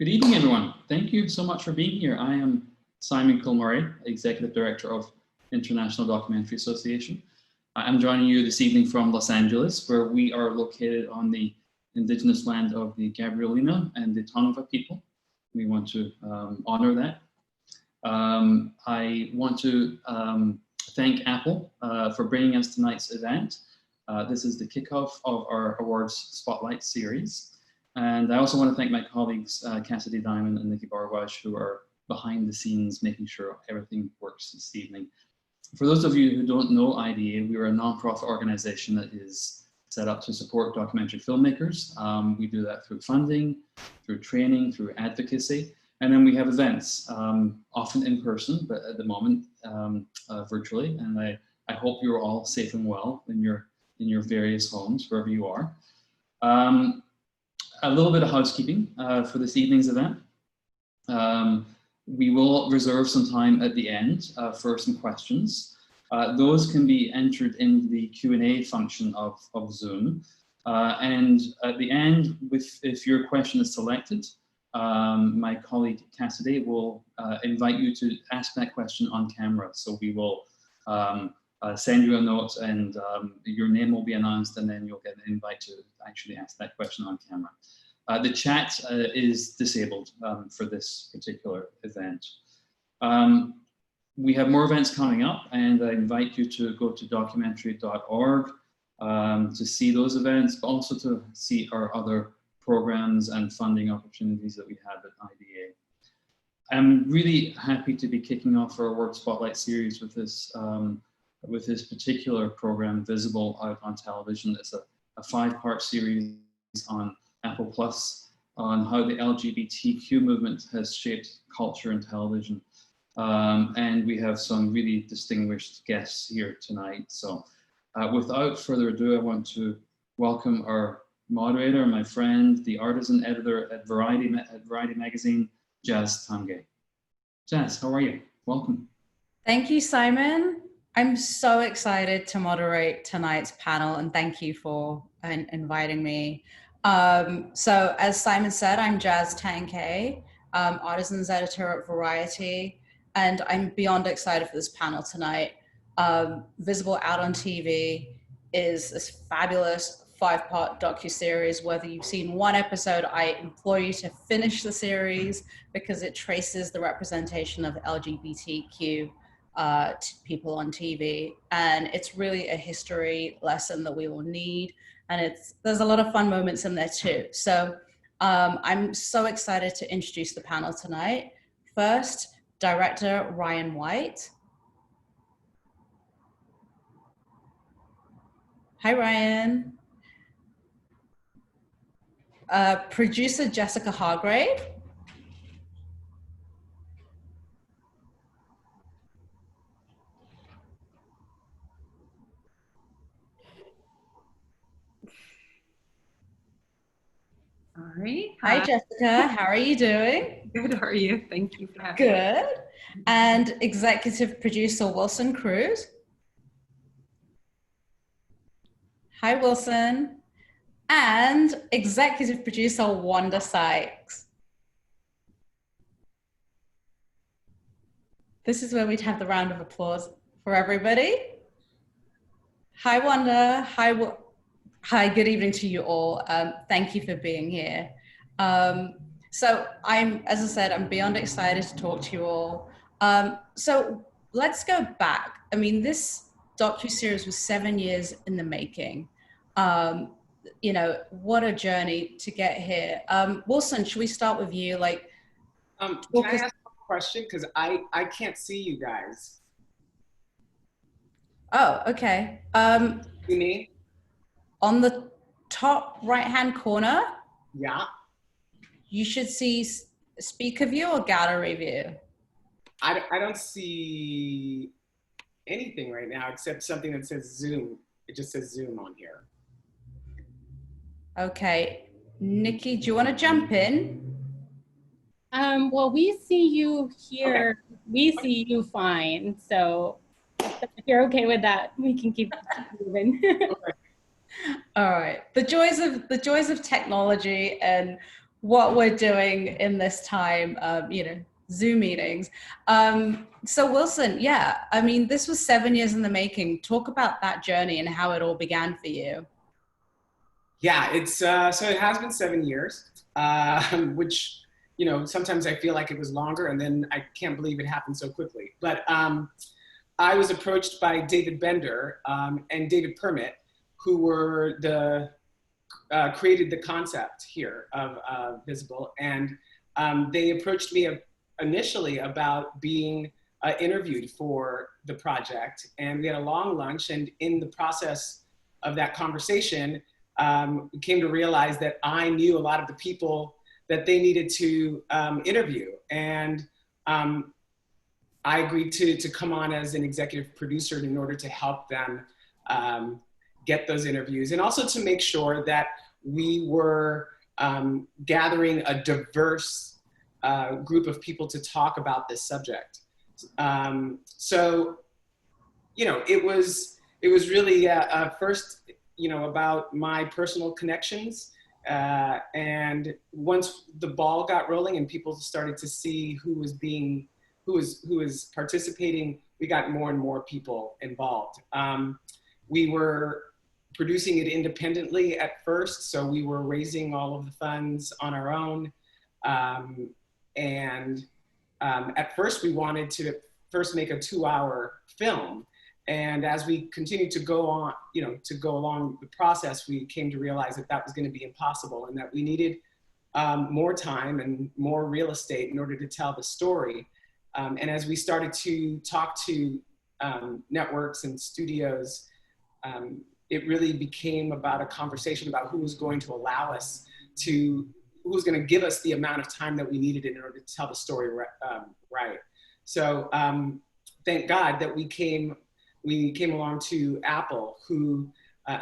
Good evening, everyone. Thank you so much for being here. I am Simon Kilmurray, Executive Director of International Documentary Association. I'm joining you this evening from Los Angeles, where we are located on the indigenous land of the Gabrielina and the Tongva people. We want to honor that. I want to thank Apple for bringing us tonight's event. This is the kickoff of our awards spotlight series. And I also want to thank my colleagues, Cassidy Diamond and Nikki Barwaj, who are behind the scenes making sure everything works this evening. For those of you who don't know IDA, we are a nonprofit organization that is set up to support documentary filmmakers. We do that through funding, through training, through advocacy, and then we have events, often in person, but at the moment virtually. And I hope you're all safe and well in your various homes, wherever you are. A little bit of housekeeping for this evening's event. We will reserve some time at the end for some questions. Those can be entered in the Q&A function of Zoom. And at the end, if your question is selected, my colleague Cassidy will invite you to ask that question on camera. So we will send you a note and your name will be announced, and then you'll get an invite to actually ask that question on camera. The chat is disabled for this particular event. We have more events coming up, and I invite you to go to documentary.org to see those events, but also to see our other programs and funding opportunities that we have at IDA. I'm really happy to be kicking off our Award Spotlight series with this particular program, Visible, out on television. It's a 5-part series on Apple Plus, on how the LGBTQ movement has shaped culture and television. And we have some really distinguished guests here tonight. So without further ado, I want to welcome our moderator, my friend, the Artisan Editor at Variety Magazine, Jazz Tangcay. Jazz, how are you? Welcome. Thank you, Simon. I'm so excited to moderate tonight's panel, and thank you for inviting me. So as Simon said, I'm Jazz Tangcay, Artisans Editor at Variety, and I'm beyond excited for this panel tonight. Visible out on TV is this fabulous 5-part docuseries. Whether you've seen one episode, I implore you to finish the series because it traces the representation of LGBTQ people on TV, and it's really a history lesson that we all need. And there's a lot of fun moments in there too. So I'm so excited to introduce the panel tonight. First, director Ryan Waithe. Hi, Ryan. Producer Jessica Hargrave. All right. Hi, Jessica. How are you doing? Good. How are you? Thank you for having me. Good. And executive producer Wilson Cruz. Hi, Wilson. And executive producer Wanda Sykes. This is where we'd have the round of applause for everybody. Hi, Wanda. Hi, good evening to you all. Thank you for being here. So as I said, I'm beyond excited to talk to you all. So let's go back. I mean, this docuseries was 7 years in the making. You know, what a journey to get here. Wilson, should we start with you? Like, can I ask a question? Because I can't see you guys. Oh, okay. You me? On the top right-hand corner, yeah, you should see speaker view or gallery view. I don't see anything right now except something that says Zoom. It just says Zoom on here. Okay, Nikki, do you want to jump in? Well, we see you here. Okay. We see you fine. So if you're okay with that, we can keep moving. Okay. All right. The joys of technology and what we're doing in this time, Zoom meetings. So Wilson, yeah, I mean, this was 7 years in the making. Talk about that journey and how it all began for you. Yeah, it's so it has been 7 years, which, you know, sometimes I feel like it was longer, and then I can't believe it happened so quickly. But I was approached by David Bender and David Permit, who were created the concept here of Visible, and they approached me initially about being interviewed for the project, and we had a long lunch, and in the process of that conversation, we came to realize that I knew a lot of the people that they needed to interview, and I agreed to come on as an executive producer in order to help them get those interviews, and also to make sure that we were gathering a diverse group of people to talk about this subject. So, you know, it was really first, you know, about my personal connections, and once the ball got rolling and people started to see who was participating, we got more and more people involved. We were producing it independently at first, so we were raising all of the funds on our own. At first we wanted to first make a 2-hour film. And as we continued to go on, you know, to go along the process, we came to realize that that was going to be impossible, and that we needed more time and more real estate in order to tell the story. And as we started to talk to networks and studios, it really became about a conversation about who was going to allow us to, who was going to give us the amount of time that we needed in order to tell the story right. So thank God that we came along to Apple, who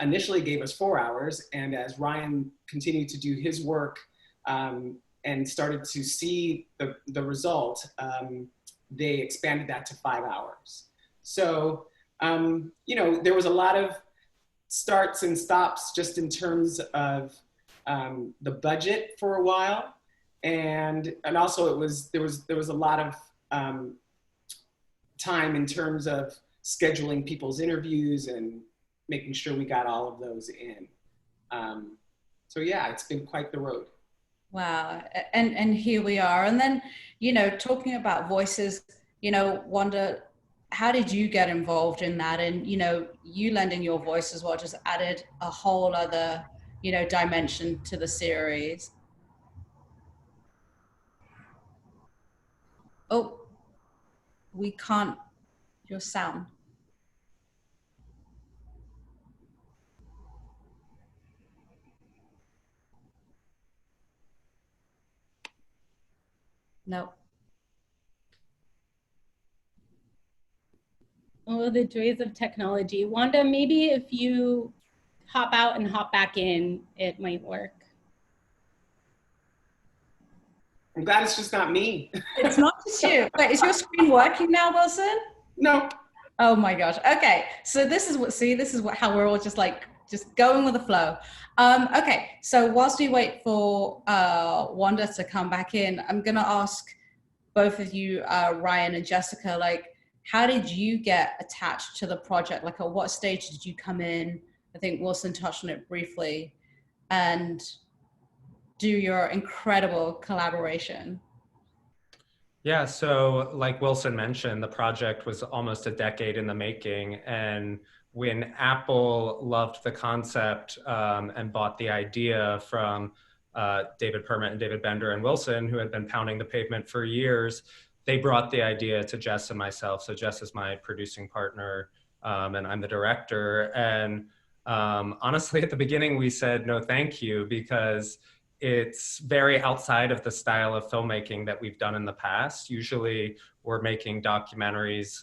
initially gave us 4 hours, and as Ryan continued to do his work and started to see the result, they expanded that to 5 hours. So, you know, there was a lot of starts and stops just in terms of the budget for a while, and also there was a lot of time in terms of scheduling people's interviews and making sure we got all of those in. So yeah, it's been quite the road. Wow. And here we are. And then, you know, talking about voices, you know, Wanda, how did you get involved in that? And, you know, you lending your voice as well just added a whole other, you know, dimension to the series. Oh, we can't, your sound. No. Oh, the joys of technology. Wanda, maybe if you hop out and hop back in, it might work. I'm glad it's just not me. It's not just you. Wait, is your screen working now, Wilson? No. Oh my gosh. Okay. So this is how we're all just going with the flow. Okay. So whilst we wait for Wanda to come back in, I'm going to ask both of you, Ryan and Jessica, like, how did you get attached to the project? Like, at what stage did you come in? I think Wilson touched on it briefly, and do your incredible collaboration. Yeah, so like Wilson mentioned, the project was almost a decade in the making. And when Apple loved the concept and bought the idea from David Permit and David Bender and Wilson, who had been pounding the pavement for years, they brought the idea to Jess and myself. So Jess is my producing partner and I'm the director. And honestly, at the beginning, we said no, thank you, because it's very outside of the style of filmmaking that we've done in the past. Usually we're making documentaries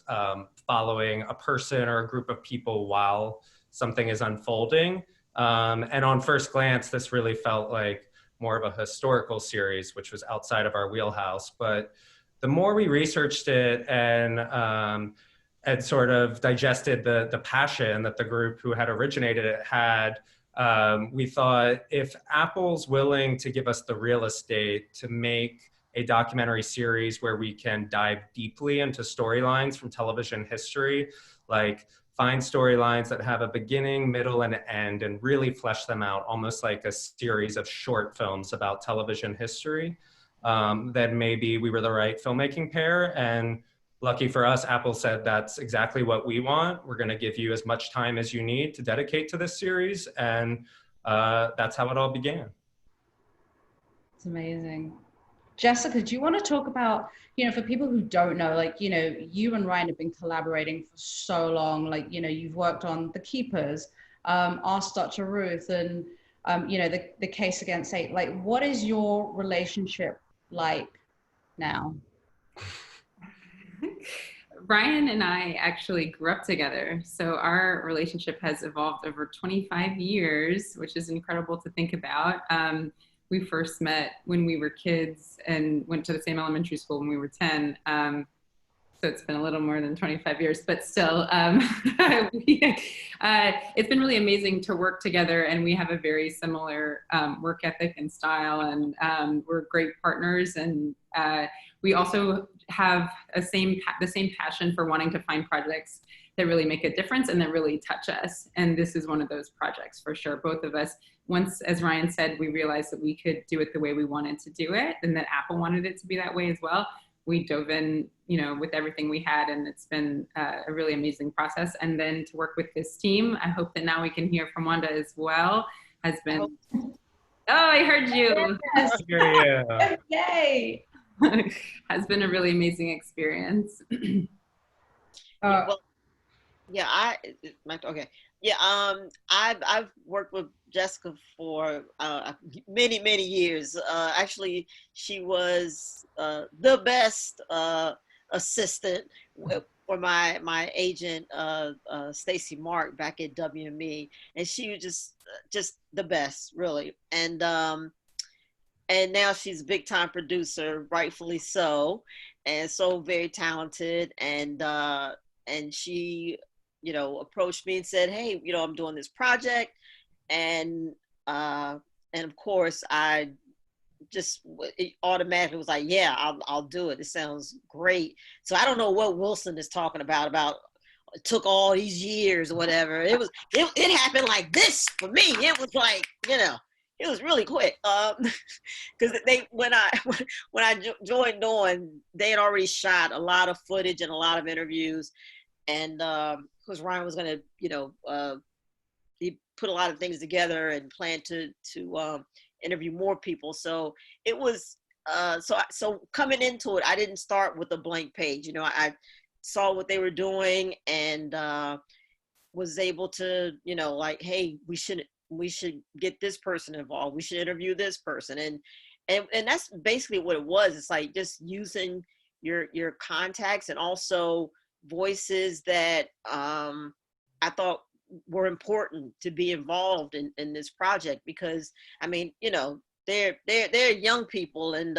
following a person or a group of people while something is unfolding. And on first glance, this really felt like more of a historical series, which was outside of our wheelhouse. But the more we researched it and sort of digested the passion that the group who had originated it had, we thought if Apple's willing to give us the real estate to make a documentary series where we can dive deeply into storylines from television history, like find storylines that have a beginning, middle, and end, and really flesh them out, almost like a series of short films about television history, then maybe we were the right filmmaking pair. And lucky for us, Apple said that's exactly what we want. We're gonna give you as much time as you need to dedicate to this series. And that's how it all began. It's amazing. Jessica, do you want to talk about, for people who don't know, like, you and Ryan have been collaborating for so long, like, you've worked on The Keepers, Ask Dr. Ruth, and, the case against 8. Like, what is your relationship like now? Ryan and I actually grew up together. So our relationship has evolved over 25 years, which is incredible to think about. We first met when we were kids and went to the same elementary school when we were 10. So it's been a little more than 25 years, but still, it's been really amazing to work together, and we have a very similar work ethic and style, and we're great partners. And we also have the same passion for wanting to find projects that really make a difference and that really touch us. And this is one of those projects for sure. Both of us, once, as Ryan said, we realized that we could do it the way we wanted to do it, and that Apple wanted it to be that way as well. We dove in, with everything we had, and it's been a really amazing process. And then to work with this team, I hope that now we can hear from Wanda as well, has been, oh, I heard you. Yes. Yeah. Yay. Has been a really amazing experience. Well, yeah, okay. Yeah, I've worked with Jessica for many years. Actually, she was the best assistant for my agent, Stacy Mark, back at WME, and she was just the best, really. And now she's a big time producer, rightfully so, and so very talented. And she, approached me and said, hey, I'm doing this project. And of course I just automatically was like, yeah, I'll do it. It sounds great. So I don't know what Wilson is talking about it took all these years or whatever. It happened like this for me. It was like, it was really quick. Because when I joined on, they had already shot a lot of footage and a lot of interviews. And because Ryan was going to, he put a lot of things together and planned to interview more people. So it was, so coming into it, I didn't start with a blank page. I saw what they were doing and was able to, like, hey, we should get this person involved. We should interview this person. And that's basically what it was. It's like just using your contacts and also voices that I thought were important to be involved in this project, because I mean, they're young people and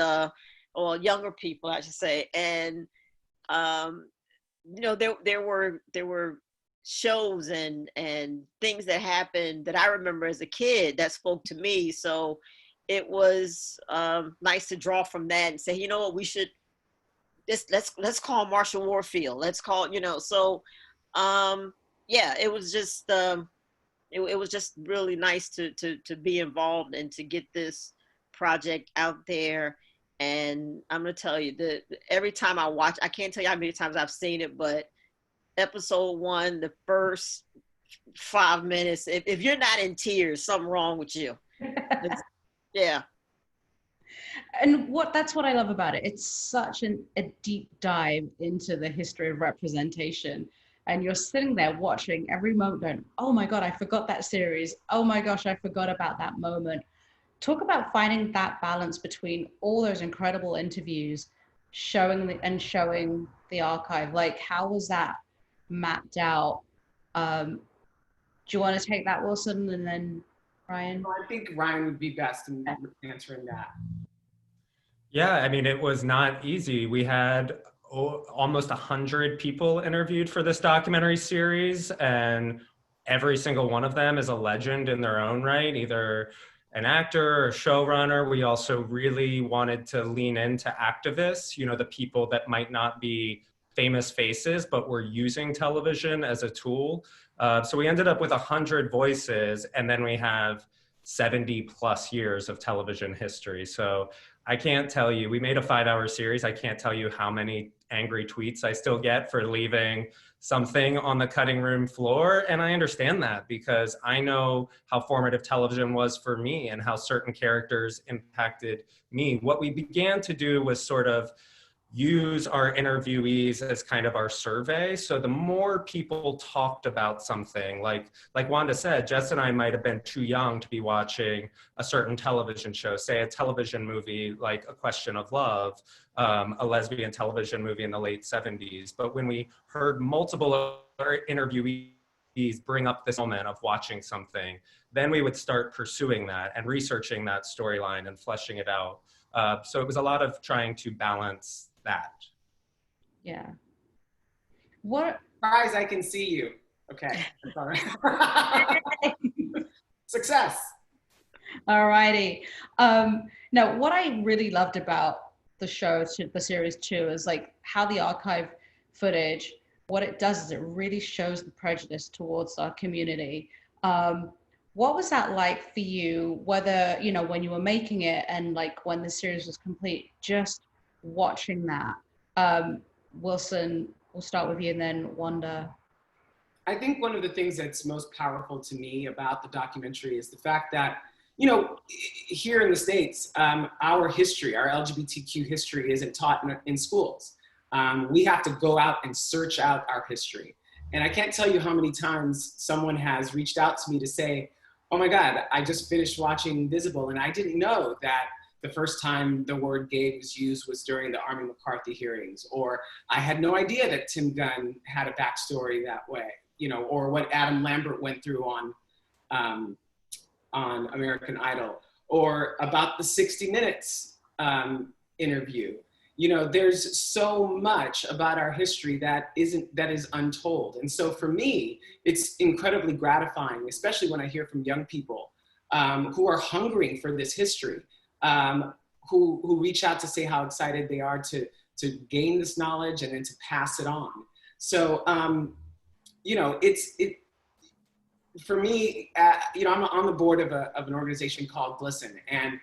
or younger people, I should say, and there were shows and things that happened that I remember as a kid that spoke to me. So it was nice to draw from that and say, what, we should let's call Marshall Warfield. Let's call, so yeah, it was just it was just really nice to be involved and to get this project out there. And I'm gonna tell you that every time I watch, I can't tell you how many times I've seen it, but episode 1, the first 5 minutes, if you're not in tears, something wrong with you. Yeah. And that's what I love about it. It's such a deep dive into the history of representation. And you're sitting there watching every moment going, oh my God, I forgot that series. Oh my gosh, I forgot about that moment. Talk about finding that balance between all those incredible interviews, showing the archive. Like, how was that mapped out? Do you want to take that, Wilson, and then Ryan? Well, I think Ryan would be best in answering that. Yeah, I mean, it was not easy. We had almost 100 people interviewed for this documentary series, and every single one of them is a legend in their own right, either an actor or showrunner. We also really wanted to lean into activists, the people that might not be famous faces, but were using television as a tool. So we ended up with 100 voices, and then we have 70 plus years of television history. So I can't tell you, we made a 5-hour series. I can't tell you how many angry tweets I still get for leaving something on the cutting room floor. And I understand that, because I know how formative television was for me and how certain characters impacted me. What we began to do was sort of use our interviewees as kind of our survey. So the more people talked about something, like Wanda said, Jess and I might have been too young to be watching a certain television show, say a television movie like A Question of Love, a lesbian television movie in the late 70s. But when we heard multiple interviewees bring up this moment of watching something, then we would start pursuing that and researching that storyline and fleshing it out. So it was a lot of trying to balance that. Yeah. What? Surprise, I can see you. Okay. All right. Success. All righty. Now, what I really loved about the show, the series too, is like how the archive footage, what it does is it really shows the prejudice towards our community. What was that like for you, whether, when you were making it and like when the series was complete, just watching that? Wilson, we'll start with you and then Wanda. I think one of the things that's most powerful to me about the documentary is the fact that, here in the States, our history, our LGBTQ history isn't taught in schools. We have to go out and search out our history. And I can't tell you how many times someone has reached out to me to say, oh my God, I just finished watching Visible and I didn't know that the first time the word gay was used was during the Army McCarthy hearings, or I had no idea that Tim Gunn had a backstory that way, or what Adam Lambert went through on American Idol, or about the 60 Minutes interview. There's so much about our history that is untold. And so for me, it's incredibly gratifying, especially when I hear from young people who are hungering for this history, who reach out to say how excited they are to gain this knowledge and then to pass it on. So, for me, I'm on the board of an organization called GLSEN, and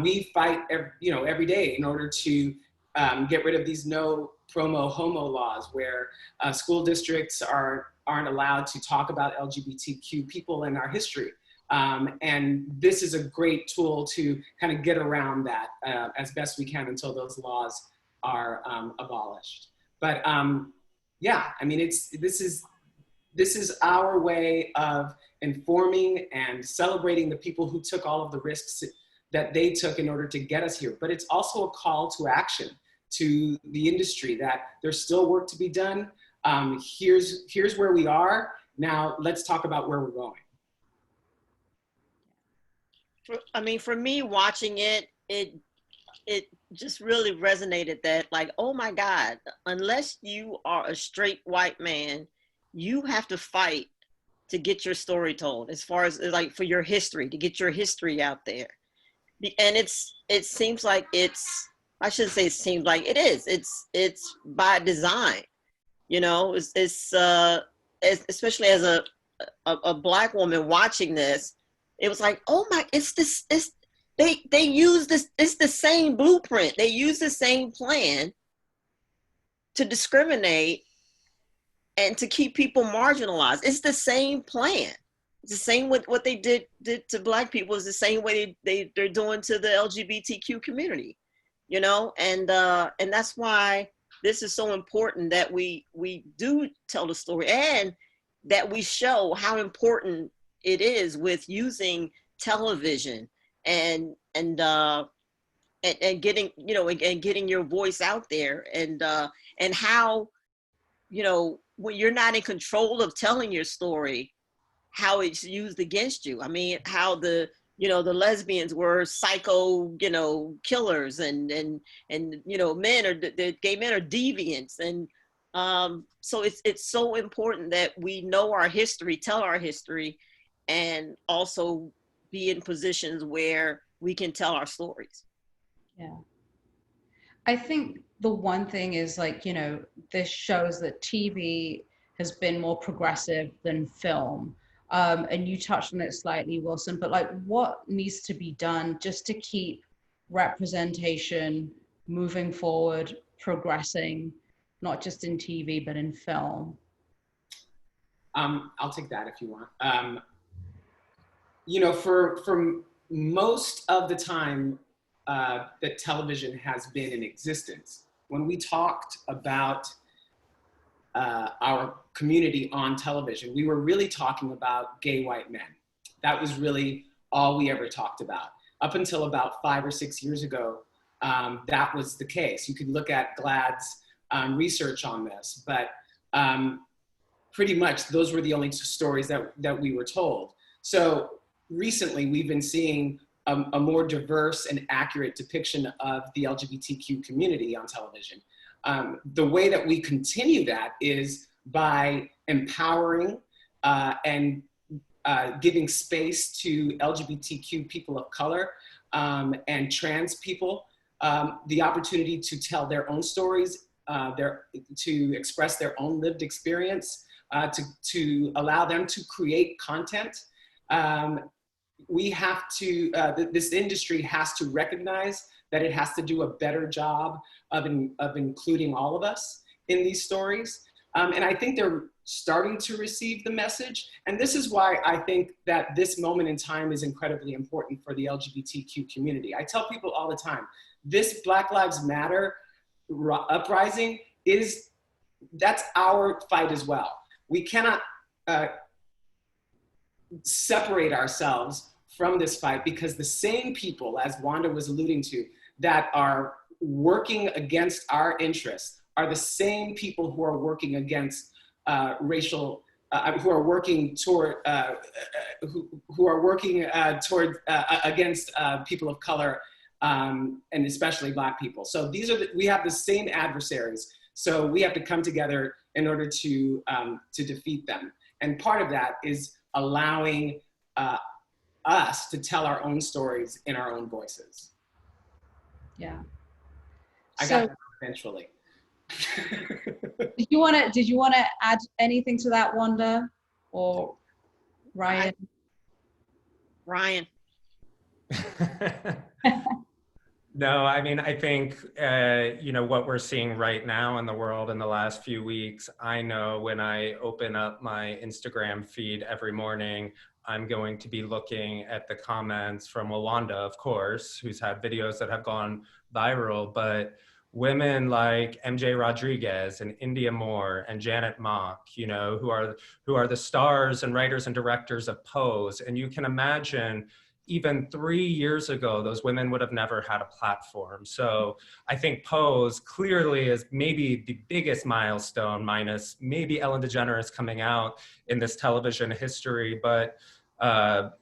we fight every day in order to get rid of these no promo homo laws, where school districts aren't allowed to talk about LGBTQ people in our history. And this is a great tool to kind of get around that as best we can until those laws are abolished. But this is our way of informing and celebrating the people who took all of the risks that they took in order to get us here. But it's also a call to action to the industry that there's still work to be done. Here's where we are. Now let's talk about where we're going. For me, watching it just really resonated that, like, oh my God, unless you are a straight white man, you have to fight to get your story told, as far as like for your history, to get your history out there. And it seems like I shouldn't say it seems like it is. It's by design, it's especially as a Black woman watching this, it was like, oh my, they use this, it's the same blueprint. They use the same plan to discriminate and to keep people marginalized. It's the same plan. It's the same with what they did to Black people. It's the same way they're doing to the LGBTQ community, and that's why this is so important that we do tell the story and that we show how important it is with using television and getting, and getting your voice out there, and how, when you're not in control of telling your story, how it's used against you. I mean, how the lesbians were psycho, killers, and men the gay men are deviants, and So it's so important that we know our history, tell our history, and also be in positions where we can tell our stories. Yeah. I think the one thing is, like, you know, this shows that TV has been more progressive than film. And you touched on it slightly, Wilson, but like, what needs to be done just to keep representation moving forward, progressing, not just in TV, but in film? I'll take that if you want. You know, for most of the time that television has been in existence, when we talked about our community on television, we were really talking about gay white men. That was really all we ever talked about. Up until about 5 or 6 years ago, that was the case. You could look at GLAAD's research on this, but pretty much those were the only stories that we were told. So recently we've been seeing a more diverse and accurate depiction of the LGBTQ community on television. The way that we continue that is by empowering and giving space to LGBTQ people of color and trans people the opportunity to tell their own stories, to express their own lived experience, to allow them to create content. We have to, this industry has to recognize that it has to do a better job of including all of us in these stories. And I think they're starting to receive the message. And this is why I think that this moment in time is incredibly important for the LGBTQ community. I tell people all the time, this Black Lives Matter uprising that's our fight as well. We cannot separate ourselves from this fight, because the same people, as Wanda was alluding to, that are working against our interests are the same people who are working against racial, who are working toward, who are working toward against people of color, and especially Black people. So these are we have the same adversaries. So we have to come together in order to defeat them. And part of that is allowing us to tell our own stories in our own voices. Yeah. I got that eventually. Did you want to add anything to that, Wanda or Ryan? Ryan. No, I mean, I think, you know, what we're seeing right now in the world in the last few weeks, I know when I open up my Instagram feed every morning, I'm going to be looking at the comments from Wanda, of course, who's had videos that have gone viral, but women like MJ Rodriguez and India Moore and Janet Mock, you know, who are the stars and writers and directors of Pose. And you can imagine, even 3 years ago, those women would have never had a platform. So I think Pose clearly is maybe the biggest milestone, minus maybe Ellen DeGeneres coming out in this television history. But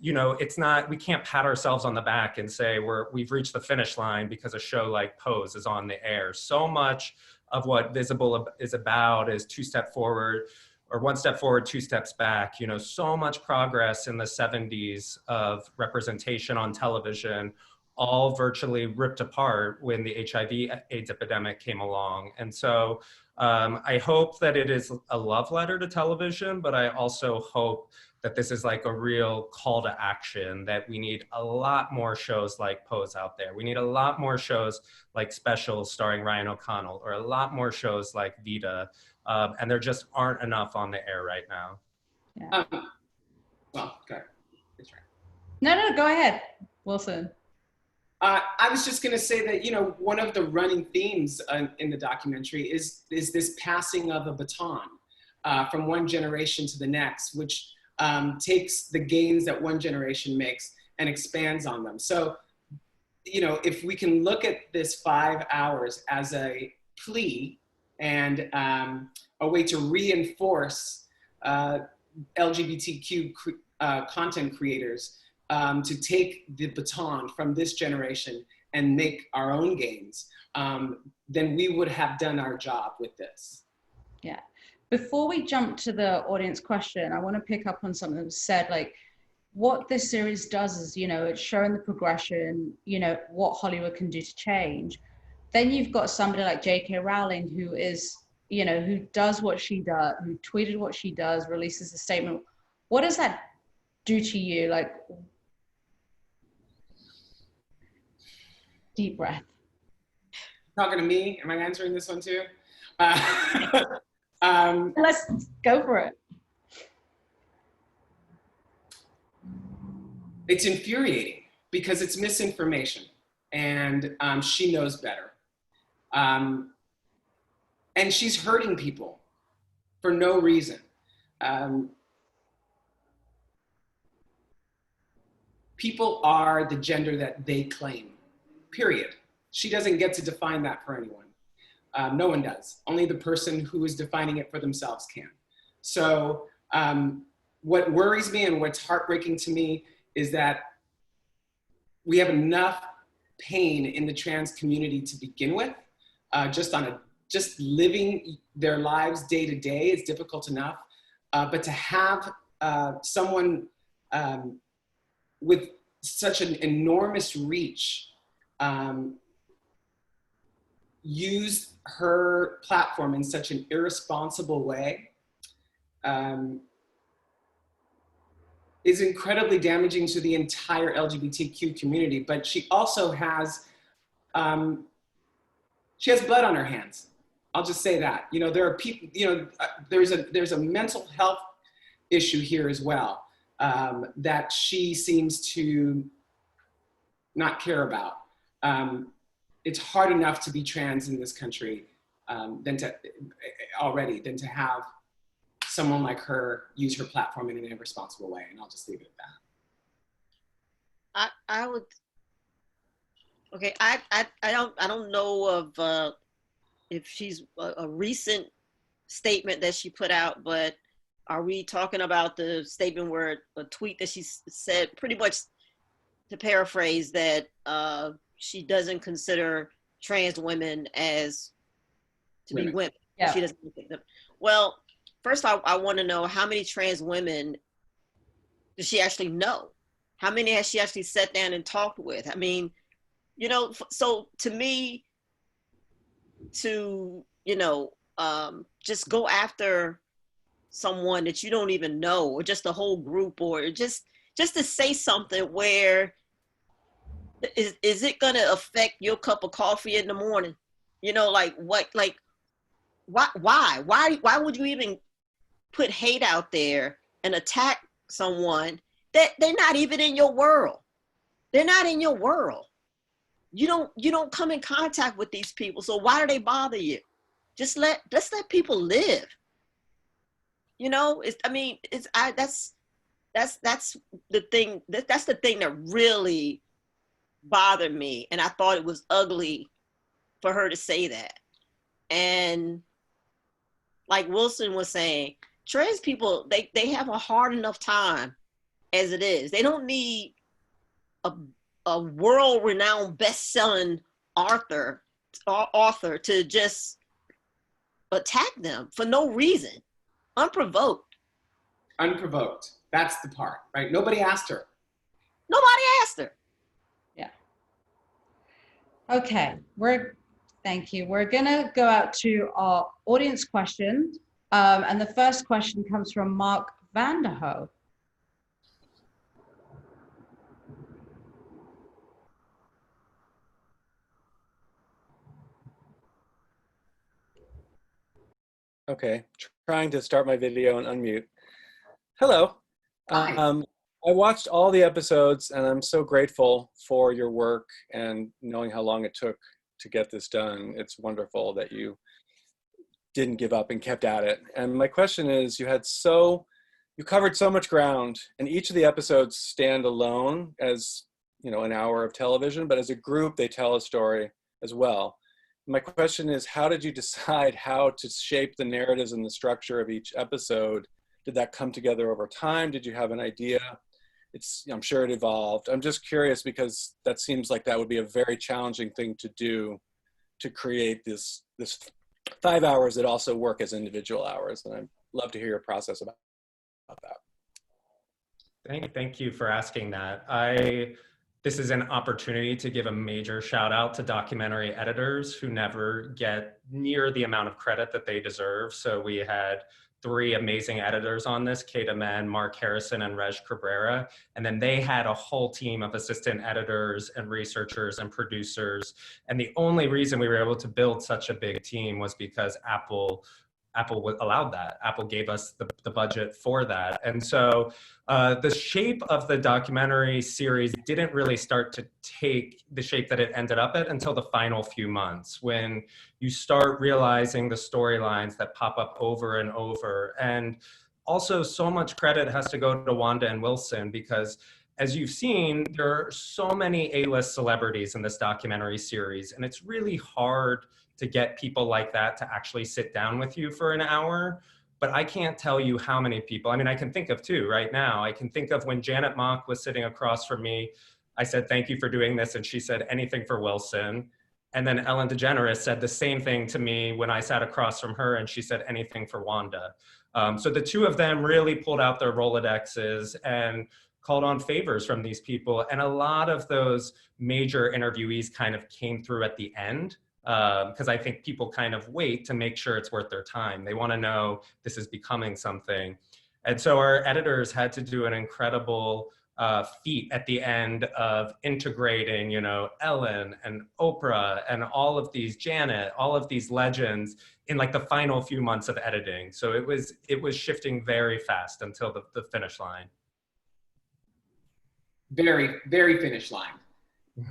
you know, it's not, we can't pat ourselves on the back and say we've reached the finish line because a show like Pose is on the air. So much of what Visible is about is 2 steps forward, or 1 step forward, 2 steps back. You know, so much progress in the 70s of representation on television, all virtually ripped apart when the HIV/AIDS epidemic came along. And so I hope that it is a love letter to television, but I also hope that this is like a real call to action, that we need a lot more shows like Pose out there. We need a lot more shows like Specials starring Ryan O'Connell, or a lot more shows like Vita. And there just aren't enough on the air right now. Yeah. Well, okay, that's right. No, go ahead, Wilson. I was just going to say that, you know, one of the running themes in the documentary is this passing of a baton from one generation to the next, which takes the gains that one generation makes and expands on them. So, you know, if we can look at this 5 hours as a plea and a way to reinforce LGBTQ content creators to take the baton from this generation and make our own gains, then we would have done our job with this. Yeah. Before we jump to the audience question, I want to pick up on something that was said, like what this series does is, it's showing the progression, what Hollywood can do to change. Then you've got somebody like J.K. Rowling, who is, who does what she does, who tweeted what she does, releases a statement. What does that do to you? Like, deep breath. Talking to me? Am I answering this one too? Let's go for it. It's infuriating because it's misinformation, and she knows better. And she's hurting people for no reason. People are the gender that they claim, period. She doesn't get to define that for anyone. No one does. Only the person who is defining it for themselves can. So what worries me and what's heartbreaking to me is that we have enough pain in the trans community to begin with. Just living their lives day to day is difficult enough. But to have someone with such an enormous reach use her platform in such an irresponsible way is incredibly damaging to the entire LGBTQ community. But she also has, she has blood on her hands. I'll just say that. There are people, there's a mental health issue here as well that she seems to not care about. It's hard enough to be trans in this country than to have someone like her use her platform in an irresponsible way, and I'll just leave it at that. I would. Okay, I don't know of if she's a recent statement that she put out, but are we talking about the statement where a tweet that she said, pretty much to paraphrase, that she doesn't consider trans women as to be women? Yeah. She doesn't think them. Well, first I want to know, how many trans women does she actually know? How many has she actually sat down and talked with? I mean, so to me, to, just go after someone that you don't even know, or just the whole group, or just to say something where, is it going to affect your cup of coffee in the morning? Why would you even put hate out there and attack someone that they're not even in your world? They're not in your world. You don't come in contact with these people, so why do they bother you? Let's let people live. That's the thing. That's the thing that really bothered me, and I thought it was ugly for her to say that. And like Wilson was saying, trans people, they have a hard enough time as it is. They don't need a world-renowned best-selling author to just attack them for no reason, unprovoked. Unprovoked. That's the part, right? Nobody asked her. Nobody asked her. Yeah. Okay. Thank you. We're gonna go out to our audience questions, and the first question comes from Mark Vanderhoe. Okay, trying to start my video and unmute. Hello. I watched all the episodes, and I'm so grateful for your work and knowing how long it took to get this done. It's wonderful that you didn't give up and kept at it. And my question is, you covered so much ground, and each of the episodes stand alone as, an hour of television, but as a group, they tell a story as well. My question is, how did you decide how to shape the narratives and the structure of each episode? Did that come together over time? Did you have an idea? I'm sure it evolved. I'm just curious, because that seems like that would be a very challenging thing to do, to create this 5 hours that also work as individual hours. And I'd love to hear your process about that. Thank you for asking that. This is an opportunity to give a major shout out to documentary editors who never get near the amount of credit that they deserve. So we had 3 amazing editors on this, Kate Amen, Mark Harrison, and Reg Cabrera. And then they had a whole team of assistant editors and researchers and producers. And the only reason we were able to build such a big team was because Apple allowed that. Apple gave us the budget for that. And so the shape of the documentary series didn't really start to take the shape that it ended up at until the final few months, when you start realizing the storylines that pop up over and over. And also, so much credit has to go to Wanda and Wilson, because as you've seen, there are so many A-list celebrities in this documentary series, and it's really hard to get people like that to actually sit down with you for an hour. But I can't tell you how many people. I mean, I can think of 2 right now. I can think of when Janet Mock was sitting across from me, I said, "Thank you for doing this." And she said, "Anything for Wilson." And then Ellen DeGeneres said the same thing to me when I sat across from her, and she said, "Anything for Wanda." So the 2 of them really pulled out their Rolodexes and called on favors from these people. And a lot of those major interviewees kind of came through at the end, because I think people kind of wait to make sure it's worth their time. They want to know this is becoming something. And so our editors had to do an incredible feat at the end of integrating, Ellen and Oprah and all of these, Janet, all of these legends in like the final few months of editing. So it was shifting very fast until the finish line. Very, very finish line.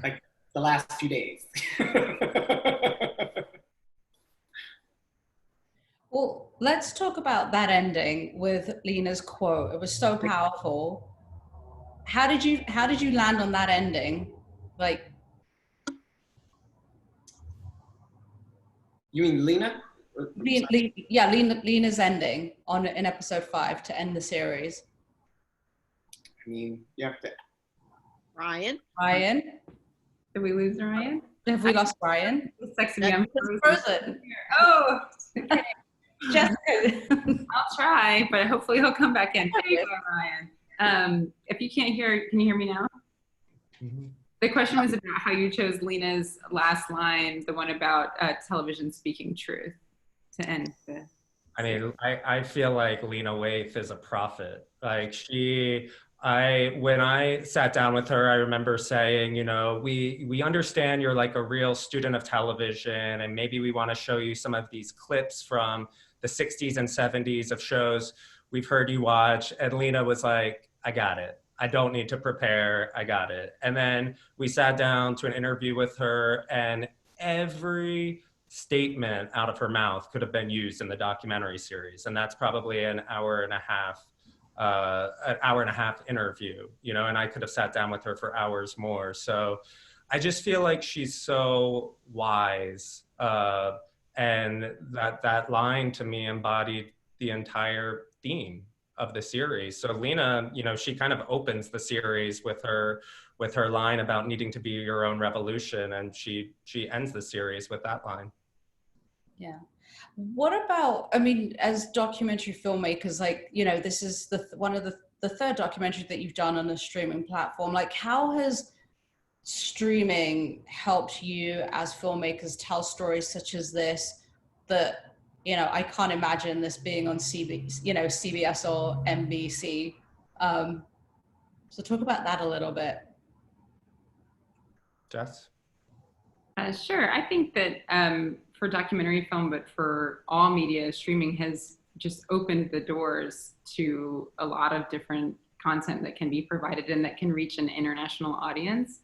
Like the last few days. Well, let's talk about that ending with Lena's quote. It was so powerful. How did you land on that ending? Like, you mean Lena? Lena's ending in episode 5 to end the series. I mean, you have to. Ryan? Did we lose Ryan? Have we lost Ryan? It's sexy. I'm frozen. Oh, okay. Jessica. I'll try, but hopefully he'll come back in. There you go, Ryan. If you can't hear, can you hear me now? Mm-hmm. The question was about how you chose Lena's last line, the one about television speaking truth, to end the. I mean, I feel like Lena Waithe is a prophet. Like when I sat down with her, I remember saying, we understand you're like a real student of television, and maybe we want to show you some of these clips from the 60s and 70s of shows we've heard you watch. And Lena was like, "I got it. I don't need to prepare. I got it." And then we sat down to an interview with her, and every statement out of her mouth could have been used in the documentary series. And that's probably an hour and a half interview, and I could have sat down with her for hours more. So I just feel like she's so wise. And that line to me embodied the entire theme of the series. So Lena, she kind of opens the series with her line about needing to be your own revolution. And she ends the series with that line. Yeah. What about, as documentary filmmakers, this is one of the 3rd documentary that you've done on a streaming platform. Like, how has streaming helped you as filmmakers tell stories such as this that, I can't imagine this being on CBS or NBC. So talk about that a little bit. Jess? Sure. I think that for documentary film, but for all media, streaming has just opened the doors to a lot of different content that can be provided and that can reach an international audience.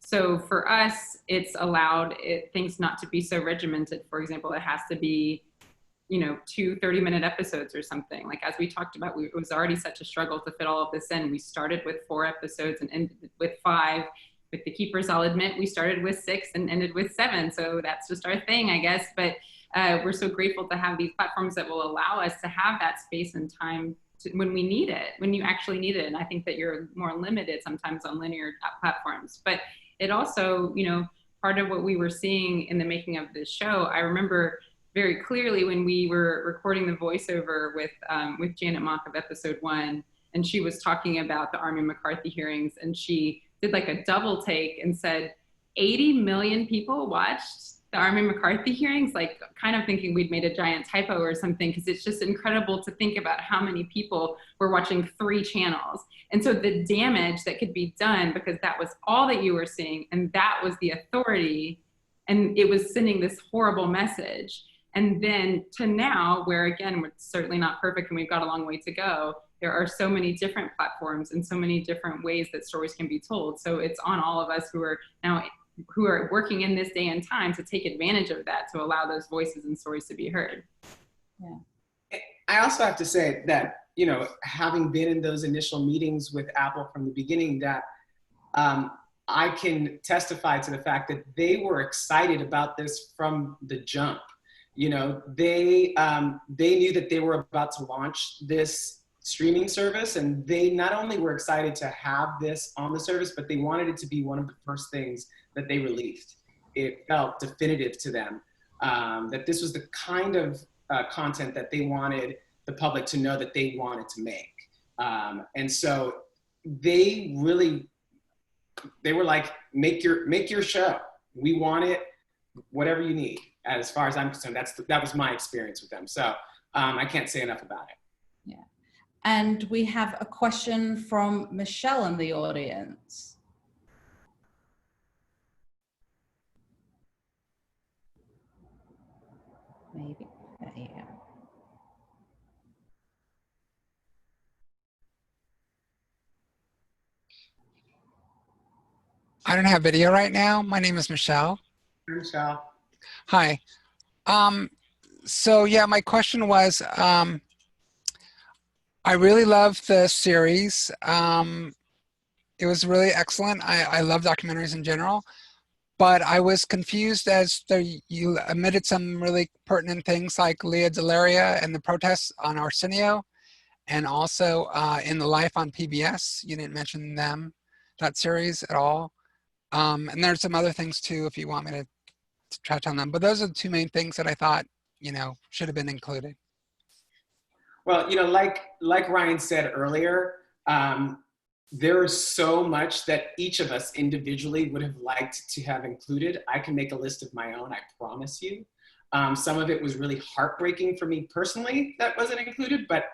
So for us, it's allowed things not to be so regimented. For example, it has to be, 2 30-minute episodes or something. Like, as we talked about, it was already such a struggle to fit all of this in. We started with 4 episodes and ended with 5. With The Keepers, I'll admit, we started with 6 and ended with 7. So that's just our thing, I guess. But we're so grateful to have these platforms that will allow us to have that space and time when we need it, when you actually need it. And I think that you're more limited sometimes on linear platforms. But it also, part of what we were seeing in the making of this show, I remember very clearly when we were recording the voiceover with Janet Mock of episode 1, and she was talking about the Army McCarthy hearings, and she did like a double take and said 80 million people watched the Army McCarthy hearings, like kind of thinking we'd made a giant typo or something, because it's just incredible to think about how many people were watching 3 channels. And so the damage that could be done, because that was all that you were seeing, and that was the authority, and it was sending this horrible message. And then to now, where again, we're certainly not perfect and we've got a long way to go, there are so many different platforms and so many different ways that stories can be told. So it's on all of us who are working in this day and time to take advantage of that, to allow those voices and stories to be heard. Yeah. I also have to say that, you know, having been in those initial meetings with Apple from the beginning, that I can testify to the fact that they were excited about this from the jump. You know, they knew that they were about to launch this streaming service, and they not only were excited to have this on the service, but they wanted it to be one of the first things that they released. It felt definitive to them that this was the kind of content that they wanted the public to know that they wanted to make. And so they were like, make your show. We want it, whatever you need. As far as I'm concerned, that was my experience with them. So I can't say enough about it. Yeah. And we have a question from Michelle in the audience. Maybe. There you go. I don't have video right now. My name is Michelle. Hi, Michelle. Hi. So yeah, my question was, I really loved the series. It was really excellent. I love documentaries in general, but I was confused as you omitted some really pertinent things like Lea Delaria and the protests on Arsenio, and also in the Life on PBS. You didn't mention that series at all. And there's some other things too, if you want me to touch on them. But those are the 2 main things that I thought, you know, should have been included. Well, you know, like Ryan said earlier, there is so much that each of us individually would have liked to have included. I can make a list of my own, I promise you. Some of it was really heartbreaking for me personally that wasn't included, but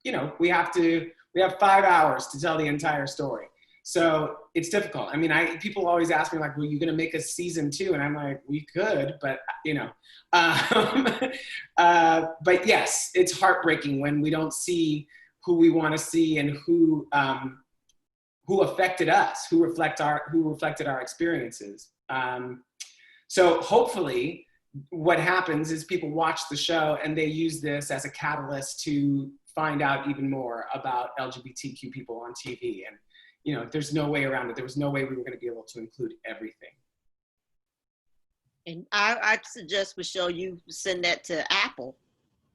you know, we have 5 hours to tell the entire story. So it's difficult. I mean, people always ask me like, well, you're going to make a season 2? And I'm like, we could, but you know, but yes, it's heartbreaking when we don't see who we want to see and who affected us, who reflected our experiences. So hopefully what happens is people watch the show and they use this as a catalyst to find out even more about LGBTQ people on TV. And you know, there's no way around it. There was no way we were going to be able to include everything. And I suggest, Michelle, you send that to Apple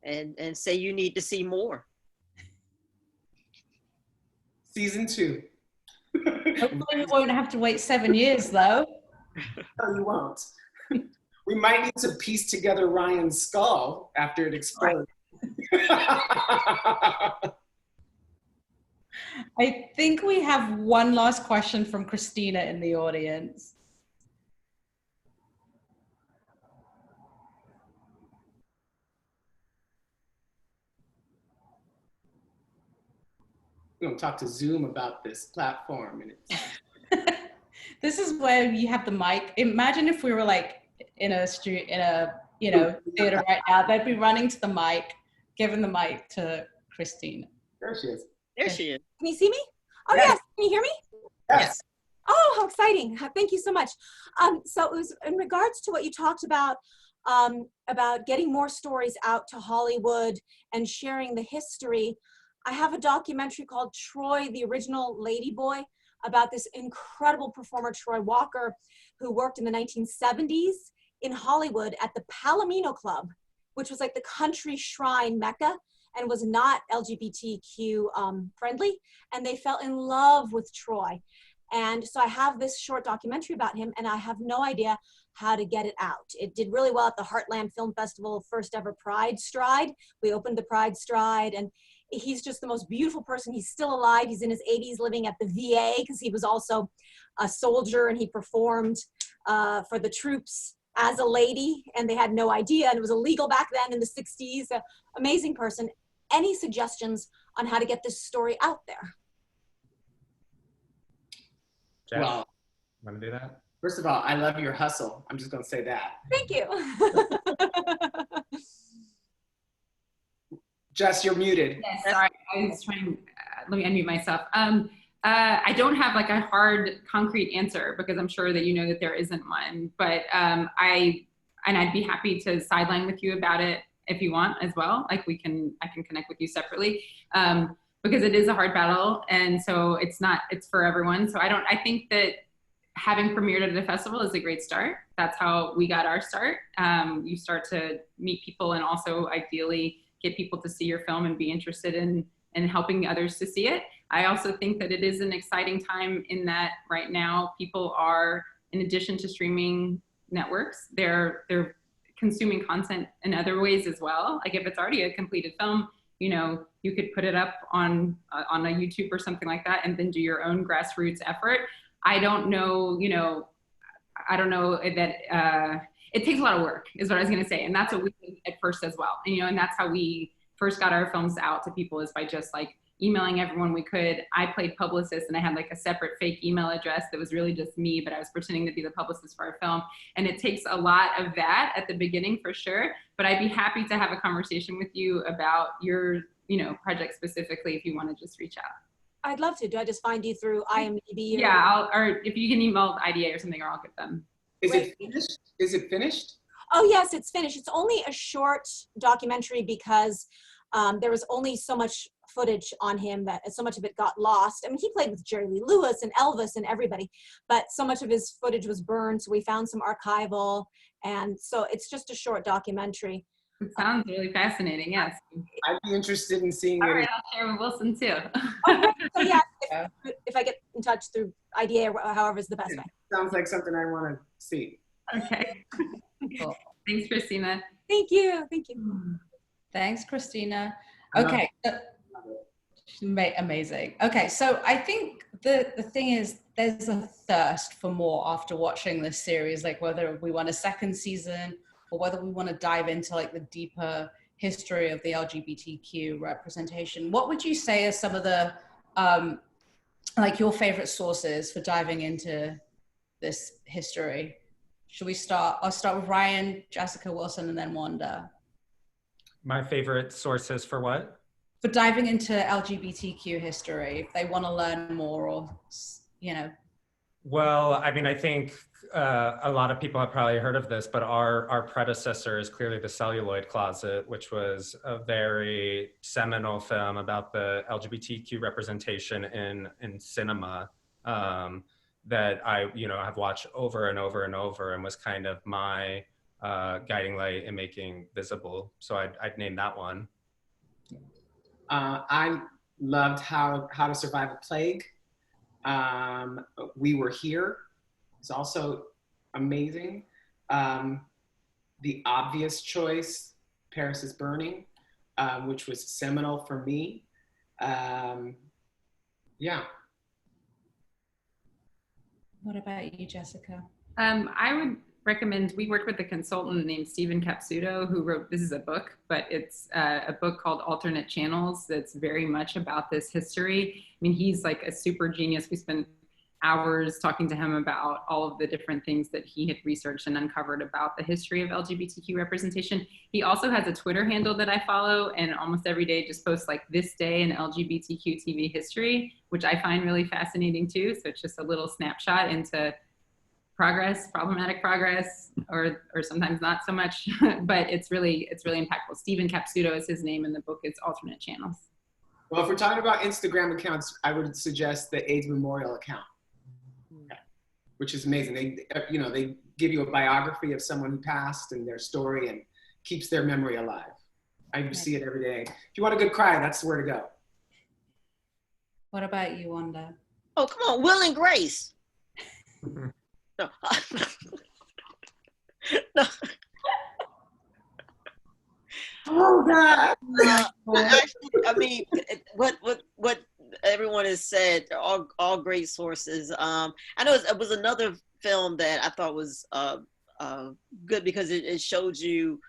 and say you need to see more. Season 2. Hopefully we won't have to wait 7 years though. No, you won't. We might need to piece together Ryan's skull after it explodes. I think we have one last question from Christina in the audience. We're going to talk to Zoom about this platform. And This is where you have the mic. Imagine if we were like in a theater right now, they'd be running to the mic, giving the mic to Christina. There she is. There she is. Can you see me? Oh, Yes. yes. Can you hear me? Yes. Oh, how exciting. Thank you so much. So it was in regards to what you talked about getting more stories out to Hollywood and sharing the history. I have a documentary called Troy, the Original Ladyboy, about this incredible performer, Troy Walker, who worked in the 1970s in Hollywood at the Palomino Club, which was like the country shrine mecca and was not LGBTQ friendly. And they fell in love with Troy. And so I have this short documentary about him, and I have no idea how to get it out. It did really well at the Heartland Film Festival, first ever Pride Stride. We opened the Pride Stride, and he's just the most beautiful person. He's still alive. He's in his 80s, living at the VA, because he was also a soldier, and he performed for the troops as a lady, and they had no idea, and it was illegal back then in the 60s. Amazing person. Any suggestions on how to get this story out there? Jess, Well, want to do that? first of all, I love your hustle. I'm just going to say that. Thank you. Jess, you're muted. Yes, sorry, I was trying, let me unmute myself. I don't have like a hard, concrete answer because I'm sure that you know that there isn't one, but I'd be happy to sideline with you about it if you want as well. Like I can connect with you separately because it is a hard battle. And so it's for everyone. So I think that having premiered at a festival is a great start. That's how we got our start. You start to meet people and also ideally get people to see your film and be interested in helping others to see it. I also think that it is an exciting time in that right now people are, in addition to streaming networks, they're consuming content in other ways as well. Like if it's already a completed film, you know, you could put it up on a YouTube or something like that and then do your own grassroots effort. I don't know that it takes a lot of work is what I was gonna say. And that's what we did at first as well. And, you know, and that's how we first got our films out to people, is by just like emailing everyone we could. I played publicist and I had like a separate fake email address that was really just me, but I was pretending to be the publicist for our film. And it takes a lot of that at the beginning for sure, but I'd be happy to have a conversation with you about your, you know, project specifically if you want to just reach out. I'd love to. Do I just find you through IMDb? Yeah, or if you can email IDA or something, or I'll get them. Is it finished? Is it finished? Oh yes, it's finished. It's only a short documentary because there was only so much footage on him that so much of it got lost. I mean, he played with Jerry Lee Lewis and Elvis and everybody, but so much of his footage was burned. So we found some archival, and so it's just a short documentary. It sounds really fascinating. Yes. I'd be interested in seeing All it. right, I'll share with Wilson too. So yeah, if I get in touch through IDA or however is the best way. Sounds like something I want to see. Okay. Cool. Thanks, Christina. Thank you. Thank you. Thanks, Christina. Okay. Amazing. Okay, so I think the thing is there's a thirst for more after watching this series, like whether we want a second season or whether we want to dive into like the deeper history of the LGBTQ representation. What would you say are some of the like your favorite sources for diving into this history? Should we start? I'll start with Ryan, Jessica, Wilson, and then Wanda. My favorite sources for what? For diving into LGBTQ history, if they want to learn more, or, you know. Well, I mean, I think a lot of people have probably heard of this, but our predecessor is clearly The Celluloid Closet, which was a very seminal film about the LGBTQ representation in cinema that I, you know, have watched over and over and over, and was kind of my guiding light in making visible. So I'd name that one. I loved How to Survive a Plague. We Were Here is also amazing. The obvious choice, Paris is Burning, which was seminal for me. Yeah. What about you, Jessica? I would recommend, we worked with a consultant named Stephen Capsuto who wrote, this is a book, but it's a book called Alternate Channels that's very much about this history. I mean, he's like a super genius. We spent hours talking to him about all of the different things that he had researched and uncovered about the history of LGBTQ representation. He also has a Twitter handle that I follow, and almost every day just posts like this day in LGBTQ TV history, which I find really fascinating too. So it's just a little snapshot into progress, problematic progress, or sometimes not so much, but it's really impactful. Stephen Capsuto is his name, and the book is Alternate Channels. Well, if we're talking about Instagram accounts, I would suggest the AIDS Memorial account, which is amazing. They give you a biography of someone who passed and their story, and keeps their memory alive. I see it every day. If you want a good cry, that's where to go. What about you, Wanda? Oh, come on, Will and Grace. No. No. Oh God. Actually, I mean, what everyone has said, they're all great sources. I know it was another film that I thought was good because it showed you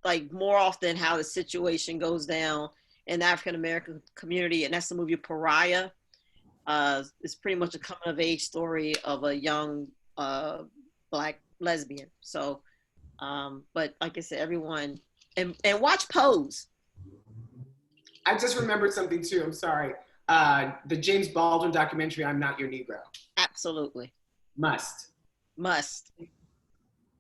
like more often how the situation goes down in the African American community, and that's the movie Pariah. It's pretty much a coming of age story of a young Black lesbian. So, but like I said, everyone and watch Pose. I just remembered something too. I'm sorry. The James Baldwin documentary, I'm Not Your Negro. Absolutely. Must.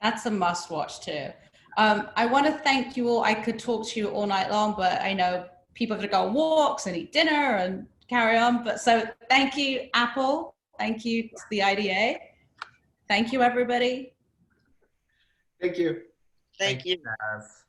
That's a must watch too. I want to thank you all. I could talk to you all night long, but I know people are going to go on walks and eat dinner and carry on. But so thank you, Apple. Thank you to the IDA. Thank you, everybody. Thank you. Thank you. Jazz.